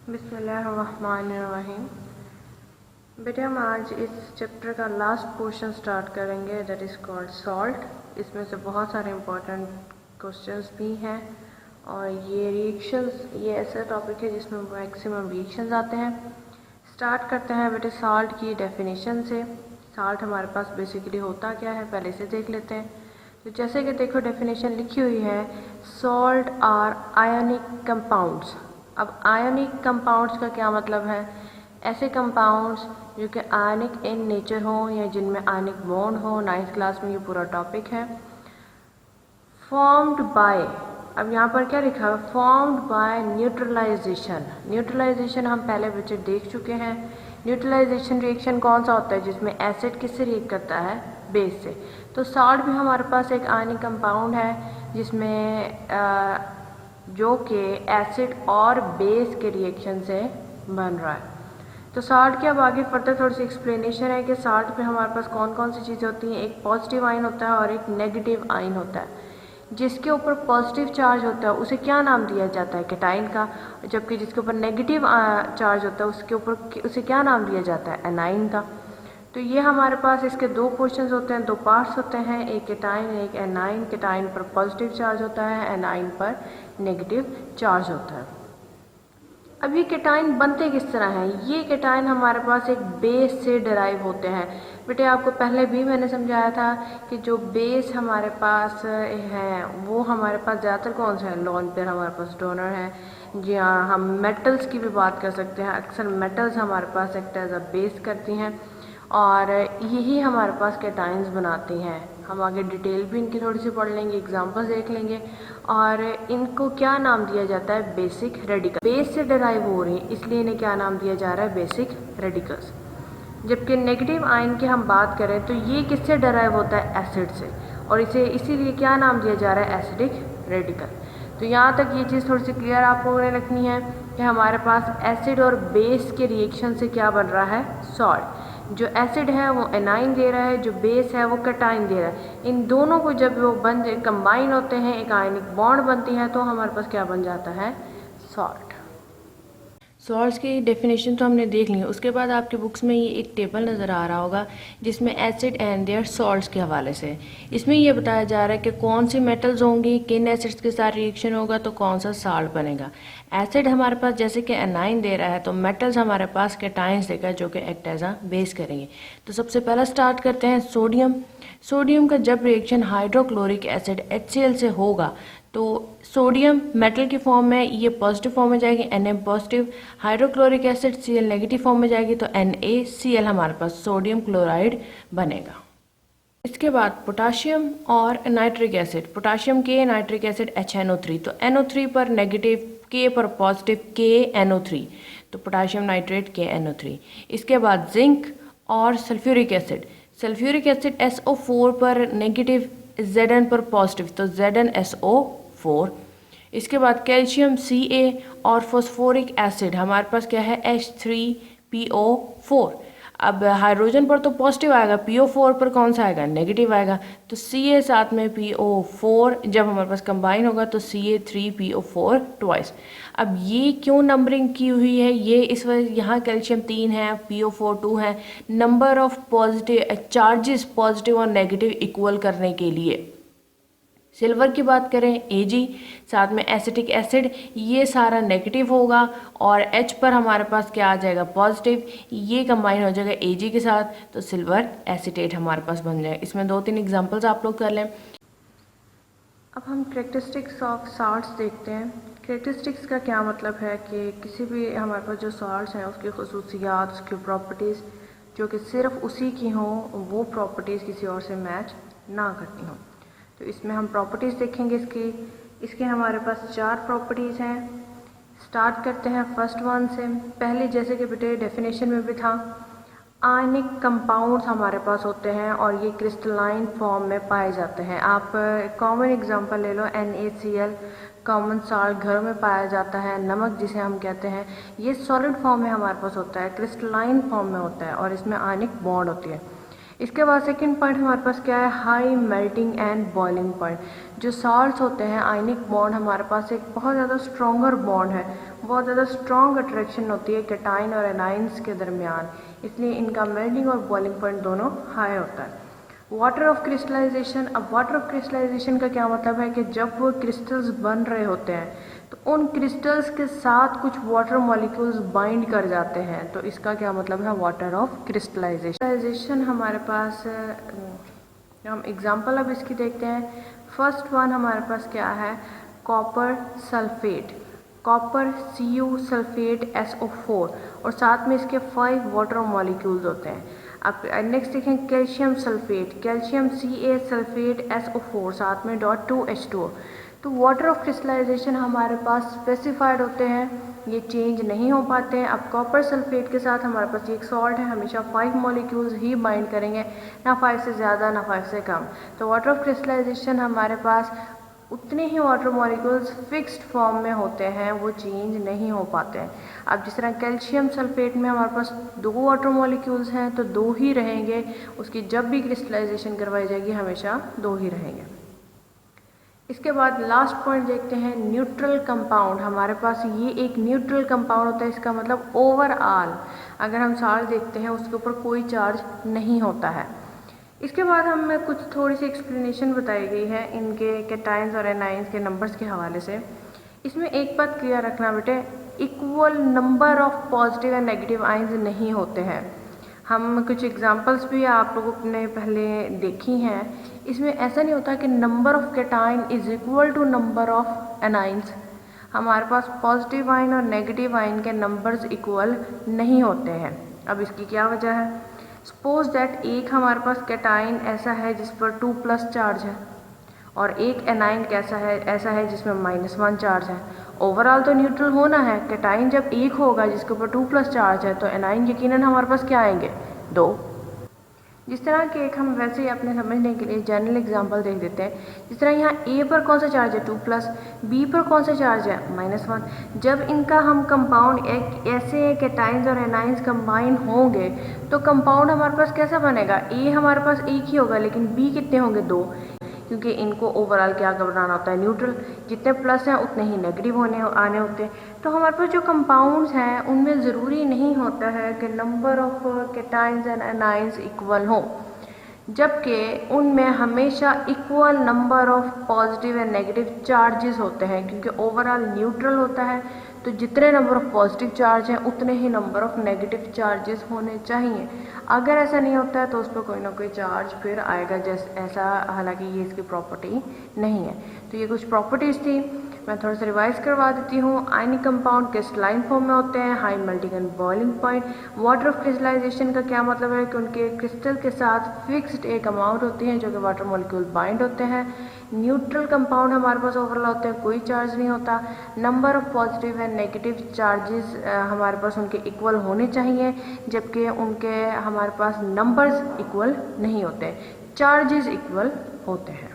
बिस्मिल्लाहिर्रहमानिर्रहीम। बेटे हम आज इस चैप्टर का लास्ट पोर्शन स्टार्ट करेंगे, दैट इज़ कॉल्ड सॉल्ट। इसमें से बहुत सारे इम्पोर्टेंट क्वेश्चंस भी हैं और ये रिएक्शंस, ये ऐसा टॉपिक है जिसमें मैक्सिमम रिएक्शंस आते हैं। स्टार्ट करते हैं बेटे सॉल्ट की डेफिनेशन से। सॉल्ट हमारे पास बेसिकली होता क्या है पहले से देख लेते हैं। तो जैसे कि देखो डेफिनेशन लिखी हुई है, सॉल्ट आर आयोनिक कंपाउंड्स। अब आयोनिक कंपाउंड्स का क्या मतलब है? ऐसे कंपाउंड्स जो कि आयनिक इन नेचर हो या जिनमें आयनिक बॉन्ड हो। 9th क्लास में ये पूरा टॉपिक है। फॉर्म्ड बाय, अब यहाँ पर क्या लिखा है? Formed by neutralisation. न्यूट्रलाइजेशन हम पहले बच्चे देख चुके हैं। न्यूट्रलाइजेशन रिएक्शन कौन सा होता है? जिसमें एसिड किससे रिएक्ट करता है? बेस से। तो सॉल्ट भी हमारे पास एक आयनिक कंपाउंड है जिसमें जो कि एसिड और बेस के रिएक्शन से बन रहा है। तो सॉल्ट के अब आगे फर्दर थोड़ी सी एक्सप्लेनेशन है कि सॉल्ट पे हमारे पास कौन कौन सी चीज़ें होती हैं। एक पॉजिटिव आयन होता है और एक नेगेटिव आयन होता है। जिसके ऊपर पॉजिटिव चार्ज होता है उसे क्या नाम दिया जाता है? कैटाइन का। जबकि जिसके ऊपर नेगेटिव चार्ज होता है उसके ऊपर उसे क्या नाम दिया जाता है? एनाइन का। तो ये हमारे पास इसके दो क्वेश्चंस होते हैं, दो पार्ट्स होते हैं, एक केटाइन एक एनाइन। केटाइन पर पॉजिटिव चार्ज होता है, एनाइन पर नेगेटिव चार्ज होता है। अब ये केटाइन बनते किस तरह हैं? ये केटाइन हमारे पास एक बेस से डिराइव होते हैं। बेटे आपको पहले भी मैंने समझाया था कि जो बेस हमारे पास है वो हमारे पास ज़्यादातर कौन सा है? लोन पेयर हमारे पास डोनर है। जी हाँ, हम मेटल्स की भी बात कर सकते हैं। अक्सर मेटल्स हमारे पास एक्ट एज अ बेस करती हैं और यही हमारे पास केटाइन्स बनाती हैं। हम आगे डिटेल भी इनकी थोड़ी सी पढ़ लेंगे, एग्जांपल्स देख लेंगे। और इनको क्या नाम दिया जाता है? Basic radical. बेस से डिराइव हो रही हैं इसलिए इन्हें क्या नाम दिया जा रहा है? Basic radicals. जबकि नेगेटिव आयन की हम बात करें तो ये किससे डिराइव होता है? एसिड से, और इसे इसीलिए क्या नाम दिया जा रहा है? Acidic radical. तो यहाँ तक ये चीज़ थोड़ी सी क्लियर आप लोगों ने रखनी है कि हमारे पास एसिड और बेस के रिएक्शन से क्या बन रहा है? सॉल्ट। जो एसिड है वो एनाइन दे रहा है, जो बेस है वो कैटाइन दे रहा है। इन दोनों को जब वो कंबाइन होते हैं, एक आयनिक बॉन्ड बनती है, तो हमारे पास क्या बन जाता है? सॉल्ट। सॉल्ट्स की डेफिनेशन तो हमने देख ली है। उसके बाद आपके बुक्स में ये एक टेबल नज़र आ रहा होगा जिसमें एसिड एंड देयर सॉल्ट्स के हवाले से इसमें ये बताया जा रहा है कि कौन सी मेटल्स होंगी, किन एसिड्स के साथ रिएक्शन होगा तो कौन सा सॉल्ट बनेगा। एसिड हमारे पास जैसे कि एनाइन दे रहा है तो मेटल्स हमारे पास कैटाइंस देगा जो कि एक्ट एज अ बेस करेंगे। तो सबसे पहला स्टार्ट करते हैं सोडियम। सोडियम का जब रिएक्शन हाइड्रोक्लोरिक एसिड HCl से होगा तो सोडियम मेटल की फॉर्म में ये पॉजिटिव फॉर्म में जाएगी, Na positive. Hydrochloric acid Cl negative form में जाएगी तो NaCl हमारे पास सोडियम क्लोराइड बनेगा। इसके बाद पोटाशियम और नाइट्रिक एसिड। पोटाशियम के, नाइट्रिक एसिड HNO3। तो NO3 पर नेगेटिव, K पर पॉजिटिव, KNO3। तो पोटाशियम नाइट्रेट KNO3। इसके बाद जिंक और sulphuric acid. Sulphuric acid SO4 पर नेगेटिव, Zn पर पॉजिटिव, तो ZnSO4। इसके बाद कैल्शियम Ca और फॉस्फोरिक एसिड हमारे पास क्या है? H3PO4। अब हाइड्रोजन पर तो पॉजिटिव आएगा, PO4 पर कौन सा आएगा? नेगेटिव आएगा। तो Ca साथ में PO4 जब हमारे पास कंबाइन होगा तो Ca3PO4 ट्वाइस। अब ये क्यों नंबरिंग की हुई है? ये इस वजह, यहाँ कैल्शियम 3 है, PO4 2 है। Number of positive charges positive और नेगेटिव इक्वल करने के लिए। सिल्वर की बात करें Ag, साथ में एसिटिक एसिड, ये सारा नेगेटिव होगा और H पर हमारे पास क्या आ जाएगा? पॉजिटिव। ये कंबाइन हो जाएगा Ag के साथ तो सिल्वर एसिटेट हमारे पास बन जाएगा। इसमें 2-3 एग्जांपल्स आप लोग कर लें। अब हम कैरेक्टरिस्टिक्स ऑफ सॉल्ट्स देखते हैं। कैरेक्टरिस्टिक्स का क्या मतलब है कि किसी भी हमारे पास जो सॉल्ट्स हैं उसकी खसूसियात, उसकी प्रॉपर्टीज़ जो कि सिर्फ उसी की हों, वो प्रॉपर्टीज़ किसी और से मैच ना करती हों। तो इसमें हम प्रॉपर्टीज़ देखेंगे इसके हमारे पास 4 प्रॉपर्टीज़ हैं। स्टार्ट करते हैं फर्स्ट वन से। पहले जैसे कि बेटे डेफिनेशन में भी था, आयनिक कंपाउंड्स हमारे पास होते हैं और ये क्रिस्टलाइन फॉर्म में पाए जाते हैं। आप कॉमन एग्जांपल ले लो, NaCl कॉमन सॉल्ट घरों में पाया जाता है। नमक जिसे हम कहते हैं, ये सॉलिड फॉर्म में हमारे पास होता है, क्रिस्टलाइन फॉर्म में होता है और इसमें आयनिक बॉन्ड होती है। इसके बाद सेकंड पॉइंट हमारे पास क्या है? High melting and boiling point. जो सॉल्ट्स होते हैं, आयनिक बॉन्ड हमारे पास एक बहुत ज़्यादा स्ट्रॉन्गर बॉन्ड है, बहुत ज़्यादा स्ट्रॉन्ग अट्रैक्शन होती है कैटाइन और एनाइंस के दरमियान, इसलिए इनका मेल्टिंग और बॉइलिंग पॉइंट दोनों हाई होता है। वाटर ऑफ क्रिस्टलाइजेशन, अब वाटर ऑफ क्रिस्टलाइजेशन का क्या मतलब है कि जब वो क्रिस्टल्स बन रहे होते हैं तो उन क्रिस्टल्स के साथ कुछ वाटर मॉलिक्यूल्स बाइंड कर जाते हैं, तो इसका क्या मतलब है वाटर ऑफ क्रिस्टलाइजेशन। हमारे पास हम एग्जांपल अब इसकी देखते हैं। फर्स्ट वन हमारे पास क्या है, copper sulphate, copper Cu sulphate SO4 और साथ में इसके 5 वाटर मॉलिक्यूल्स होते हैं। अब नेक्स्ट देखें calcium sulphate, calcium Ca sulphate SO4 साथ में .2H2O। तो वाटर ऑफ क्रिस्टलाइजेशन हमारे पास स्पेसिफाइड होते हैं, ये चेंज नहीं हो पाते हैं। अब कॉपर सल्फेट के साथ हमारे पास एक सॉल्ट है, हमेशा 5 मॉलिक्यूल्स ही बाइंड करेंगे, ना 5 से ज़्यादा ना 5 से कम। तो वाटर ऑफ क्रिस्टलाइजेशन हमारे पास उतने ही वाटर मॉलिक्यूल्स फिक्स्ड फॉर्म में होते हैं, वो चेंज नहीं हो पाते हैं। अब जिस तरह कैल्शियम सल्फेट में हमारे पास 2 वाटर मॉलिक्यूल्स हैं तो 2 ही रहेंगे, उसकी जब भी क्रिस्टलाइजेशन करवाई जाएगी हमेशा 2 ही रहेंगे। इसके बाद लास्ट पॉइंट देखते हैं न्यूट्रल कंपाउंड। हमारे पास ये एक न्यूट्रल कंपाउंड होता है, इसका मतलब ओवरऑल अगर हम चार्ज देखते हैं उसके ऊपर कोई चार्ज नहीं होता है। इसके बाद हमें कुछ थोड़ी सी एक्सप्लेनेशन बताई गई है इनके कैटाइंस और एनाइंस के नंबर्स के हवाले से। इसमें एक बात क्लियर रखना बेटे, equal number of positive and negative ions नहीं होते हैं। हम कुछ एग्जांपल्स भी आप लोगों ने पहले देखी हैं, इसमें ऐसा नहीं होता कि number of cations is equal to number of anions. हमारे पास पॉजिटिव आइन और नेगेटिव आइन के नंबर्स इक्वल नहीं होते हैं। अब इसकी क्या वजह है, सपोज दैट एक हमारे पास कैटाइन ऐसा है जिस पर 2+ चार्ज है और एक एनाइन कैसा है, ऐसा है जिसमें -1 चार्ज है। ओवरऑल तो न्यूट्रल होना है, कैटाइन जब एक होगा जिसके ऊपर 2+ चार्ज है तो एनाइन यकीनन हमारे पास क्या आएंगे, 2। जिस तरह के एक हम वैसे ही अपने समझने के लिए जनरल एग्जांपल देख देते हैं। जिस तरह यहाँ A पर कौन सा चार्ज है 2+, B पर कौन सा चार्ज है -1। जब इनका हम कंपाउंड एक ऐसे कैटाइंस और एनाइंस कंबाइन होंगे तो कंपाउंड हमारे पास कैसा बनेगा, A हमारे पास एक ही होगा लेकिन B कितने होंगे, 2, क्योंकि इनको ओवरऑल क्या बनाना होता है, न्यूट्रल। जितने प्लस हैं उतने ही नेगेटिव आने होते हैं। तो हमारे पास जो कंपाउंड्स हैं उनमें ज़रूरी नहीं होता है कि number of cations and anions equal हो, जबकि उनमें हमेशा equal number of positive and negative charges होते हैं, क्योंकि ओवरऑल न्यूट्रल होता है। तो जितने नंबर ऑफ पॉजिटिव चार्ज हैं उतने ही नंबर ऑफ नेगेटिव चार्जेस होने चाहिए। अगर ऐसा नहीं होता है तो उस पर कोई ना कोई चार्ज फिर आएगा, जैसे ऐसा, हालांकि ये इसकी प्रॉपर्टी नहीं है। तो ये कुछ प्रॉपर्टीज़ थी, मैं थोड़ा सा रिवाइज करवा देती हूँ। आयनिक कंपाउंड क्रिस्टलाइन फॉर्म में होते हैं, high melting and boiling point. Water of crystallization का क्या मतलब है कि उनके क्रिस्टल के साथ फिक्स्ड एक अमाउंट होती है जो कि वाटर मॉलिक्यूल बाइंड होते हैं। न्यूट्रल कंपाउंड हमारे पास ओवरऑल होते हैं, कोई चार्ज नहीं होता। Number of positive and negative charges हमारे पास उनके इक्वल होने चाहिए, जबकि उनके हमारे पास नंबर्स इक्वल नहीं होते, चार्जेस इक्वल होते हैं।